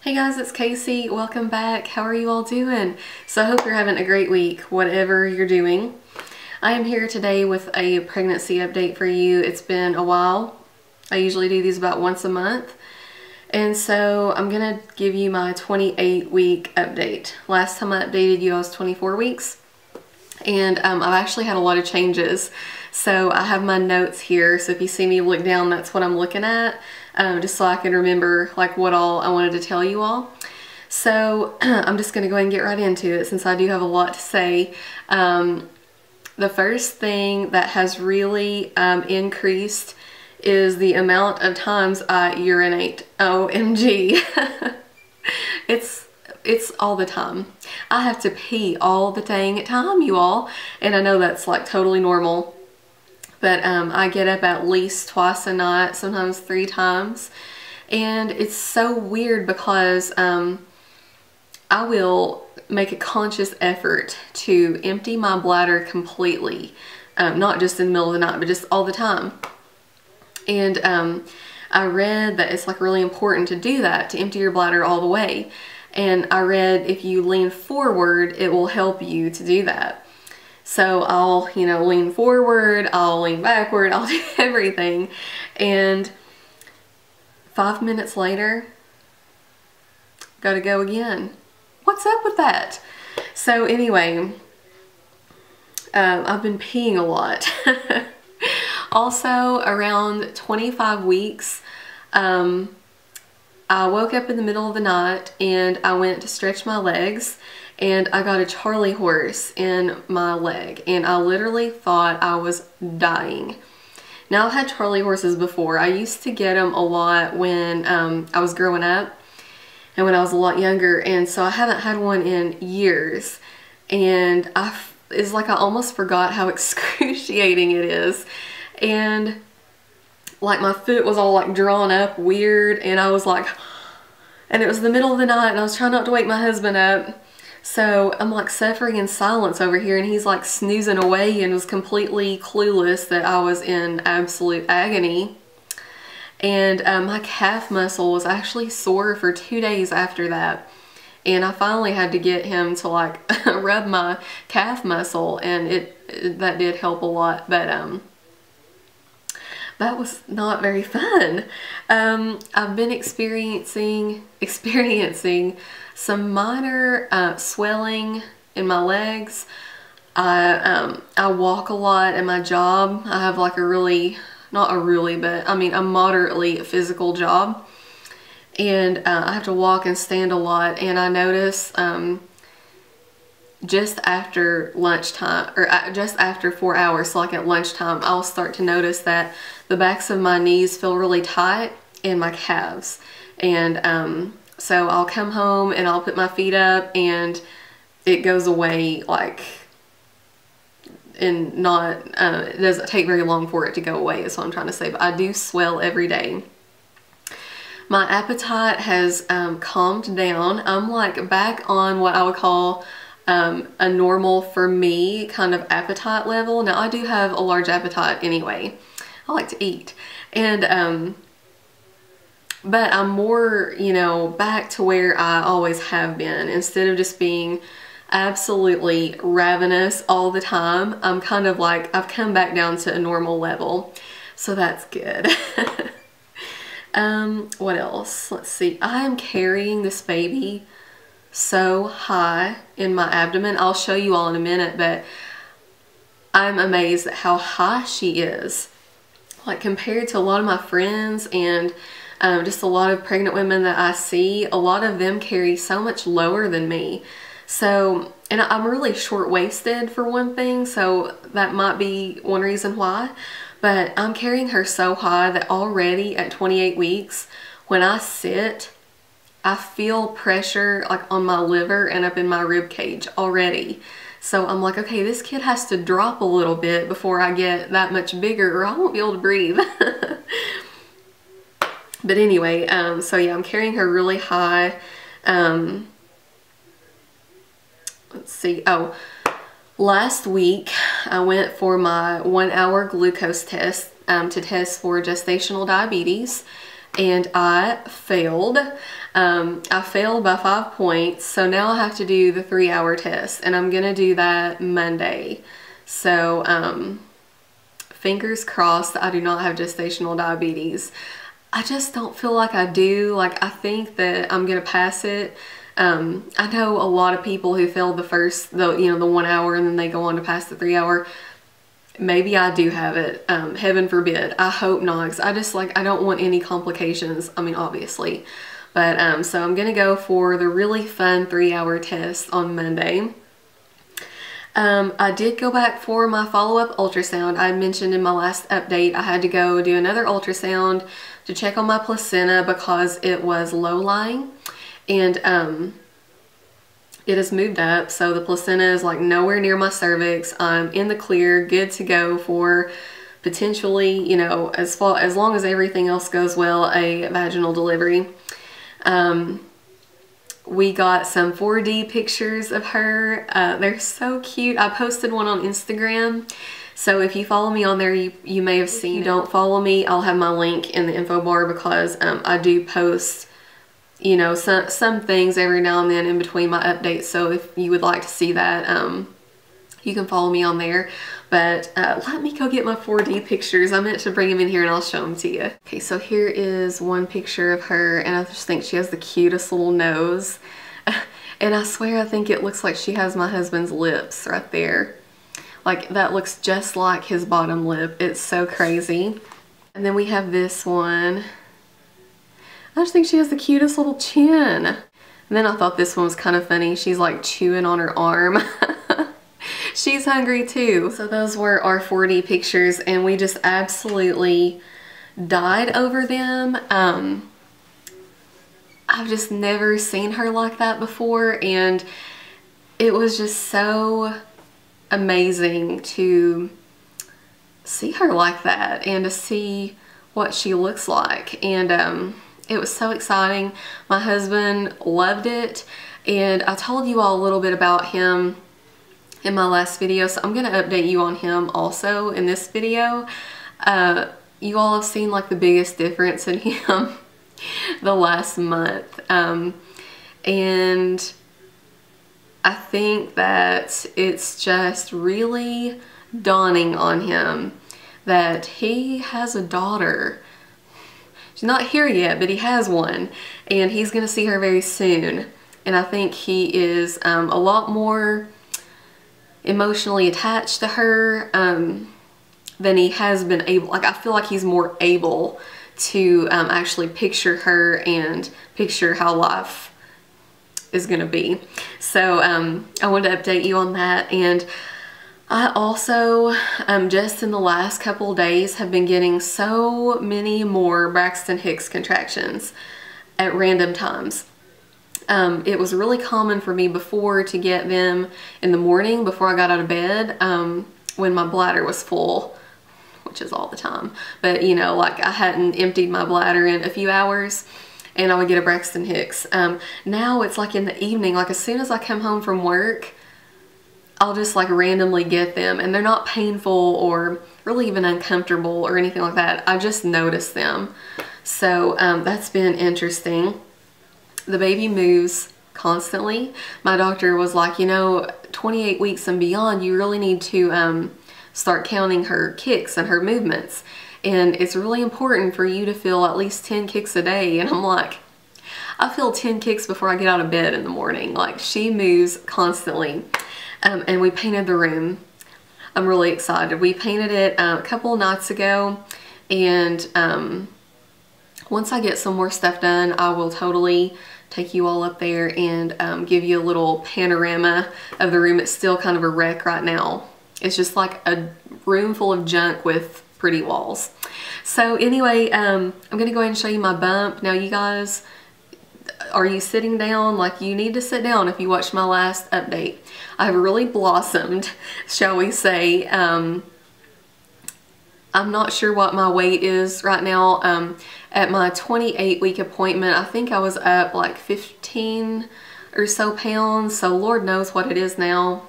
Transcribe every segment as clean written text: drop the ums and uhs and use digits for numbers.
Hey guys, it's Casey. Welcome back. How are you all doing? So I hope you're having a great week, whatever you're doing. I am here today with a pregnancy update for you. It's been a while. I usually do these about once a month. And so I'm gonna give you my 28-week update. Last time I updated you, I was 24 weeks. And I've actually had a lot of changes. So I have my notes here. So if you see me look down, that's what I'm looking at. Just so I can remember like what all I wanted to tell you all. So I'm just gonna go ahead and get right into it since I do have a lot to say. The first thing that has really increased is the amount of times I urinate. OMG. It's all the time. I have to pee all the dang time, you all. And I know that's like totally normal. But I get up at least twice a night, sometimes 3 times. And it's so weird because I will make a conscious effort to empty my bladder completely. Not just in the middle of the night, but just all the time. And I read that it's like really important to do that, to empty your bladder all the way. And I read if you lean forward, it will help you to do that. So I'll, lean forward, I'll lean backward, I'll do everything. And 5 minutes later, gotta go again. What's up with that? So anyway, I've been peeing a lot. Also, around 25 weeks, I woke up in the middle of the night and I went to stretch my legs and I got a Charlie horse in my leg and I literally thought I was dying. Now I've had Charlie horses before. I used to get them a lot when I was growing up and when I was a lot younger, and so I haven't had one in years, and it's like I almost forgot how excruciating it is. And like my foot was all like drawn up weird, and I was like, and it was the middle of the night and I was trying not to wake my husband up. So I'm like suffering in silence over here and he's like snoozing away and was completely clueless that I was in absolute agony. And my calf muscle was actually sore for 2 days after that. And I finally had to get him to like rub my calf muscle, and that did help a lot. But that was not very fun. I've been experiencing some minor swelling in my legs. I walk a lot at my job. I have like a moderately physical job. And I have to walk and stand a lot, and I notice just after lunchtime, or just after 4 hours, so like at lunchtime, I'll start to notice that the backs of my knees feel really tight and my calves. And so I'll come home and I'll put my feet up and it goes away like, and not, it doesn't take very long for it to go away is what I'm trying to say, but I do swell every day. My appetite has calmed down. I'm like back on what I would call a normal for me kind of appetite level. Now I do have a large appetite anyway. I like to eat. And but I'm more, back to where I always have been. Instead of just being absolutely ravenous all the time, I'm kind of like, I've come back down to a normal level. So that's good. What else? Let's see. I am carrying this baby so high in my abdomen. I'll show you all in a minute, but I'm amazed at how high she is. Like compared to a lot of my friends and just a lot of pregnant women that I see, a lot of them carry so much lower than me. So, and I'm really short-waisted for one thing, so that might be one reason why. But I'm carrying her so high that already at 28 weeks, when I sit, I feel pressure like on my liver and up in my rib cage already. So I'm like, okay, this kid has to drop a little bit before I get that much bigger or I won't be able to breathe. But anyway, so yeah, I'm carrying her really high. Let's see. Oh, last week I went for my 1-hour glucose test to test for gestational diabetes, and I failed. I failed by 5 points, so now I have to do the 3-hour test, and I'm gonna do that Monday. So fingers crossed that I do not have gestational diabetes. I just don't feel like I do. Like, I think that I'm gonna pass it. I know a lot of people who failed the 1 hour and then they go on to pass the 3-hour. Maybe I do have it. Heaven forbid. I hope not, 'cause I don't want any complications. I mean, obviously. But so I'm gonna go for the really fun 3-hour test on Monday. I did go back for my follow-up ultrasound. I mentioned in my last update I had to go do another ultrasound to check on my placenta because it was low-lying, and it has moved up, so the placenta is like nowhere near my cervix. I'm in the clear, good to go for potentially, you know, as long as everything else goes well, a vaginal delivery. We got some 4D pictures of her. They're so cute. I posted one on Instagram, so if you follow me on there, you may have seen it. If you don't follow me, I'll have my link in the info bar, because I do post, you know, some things every now and then in between my updates. So if you would like to see that, you can follow me on there. But let me go get my 4D pictures. I meant to bring them in here and I'll show them to you. Okay, so here is one picture of her, and I just think she has the cutest little nose. And I swear I think it looks like she has my husband's lips right there. Like, that looks just like his bottom lip. It's so crazy. And then we have this one. I just think she has the cutest little chin. And then I thought this one was kind of funny. She's like chewing on her arm. She's hungry too. So those were our 4D pictures, and we just absolutely died over them. I've just never seen her like that before, and it was just so amazing to see her like that and to see what she looks like. And it was so exciting. My husband loved it, and I told you all a little bit about him in my last video, so I'm gonna update you on him also in this video. You all have seen like the biggest difference in him the last month, and I think that it's just really dawning on him that he has a daughter. She's not here yet, but he has one, and he's gonna see her very soon. And I think he is a lot more emotionally attached to her than he has been able. Like, I feel like he's more able to actually picture her and picture how life is gonna be. So I wanted to update you on that. And I also just in the last couple of days have been getting so many more Braxton Hicks contractions at random times. It was really common for me before to get them in the morning before I got out of bed, when my bladder was full, which is all the time. But you know, like, I hadn't emptied my bladder in a few hours, and I would get a Braxton Hicks. Now it's like in the evening, like as soon as I come home from work, I'll just like randomly get them, and they're not painful or really even uncomfortable or anything like that. I just notice them. So that's been interesting. The baby moves constantly. My doctor was like, you know, 28 weeks and beyond, you really need to start counting her kicks and her movements. And it's really important for you to feel at least 10 kicks a day. And I'm like, I feel 10 kicks before I get out of bed in the morning. Like, she moves constantly. And we painted the room. I'm really excited. We painted it a couple of nights ago, and once I get some more stuff done, I will totally take you all up there and give you a little panorama of the room. It's still kind of a wreck right now. It's just like a room full of junk with pretty walls. So anyway, I'm gonna go ahead and show you my bump. Now, you guys, are you sitting down? Like, you need to sit down if you watched my last update. I've really blossomed, shall we say. I'm not sure what my weight is right now. At my 28-week appointment, I think I was up like 15 or so pounds. So Lord knows what it is now.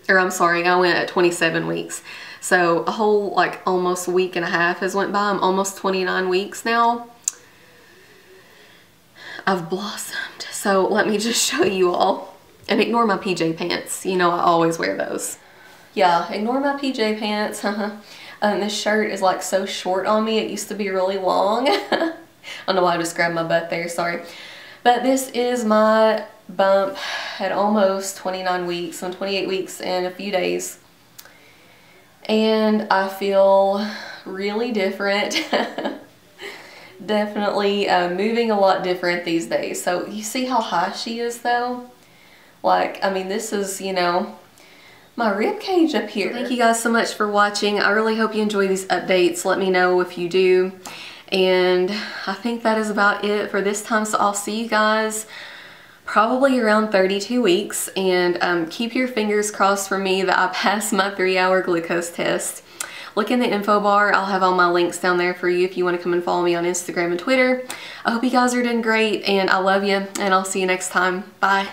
Or I'm sorry, I went at 27 weeks. So a whole like almost week and a half has went by. I'm almost 29 weeks now. I've blossomed. So let me just show you all. And ignore my PJ pants. You know I always wear those. Yeah, ignore my PJ pants. This shirt is like so short on me. It used to be really long. I don't know why I just grabbed my butt there, sorry. But this is my bump at almost 29 weeks. I'm 28 weeks and a few days. And I feel really different. Definitely moving a lot different these days. So you see how high she is though? Like, I mean, this is, you know, my rib cage up here. Thank you guys so much for watching. I really hope you enjoy these updates. Let me know if you do. And I think that is about it for this time. So I'll see you guys probably around 32 weeks. And keep your fingers crossed for me that I pass my 3-hour glucose test. Look in the info bar. I'll have all my links down there for you if you want to come and follow me on Instagram and Twitter. I hope you guys are doing great, and I love you, and I'll see you next time. Bye.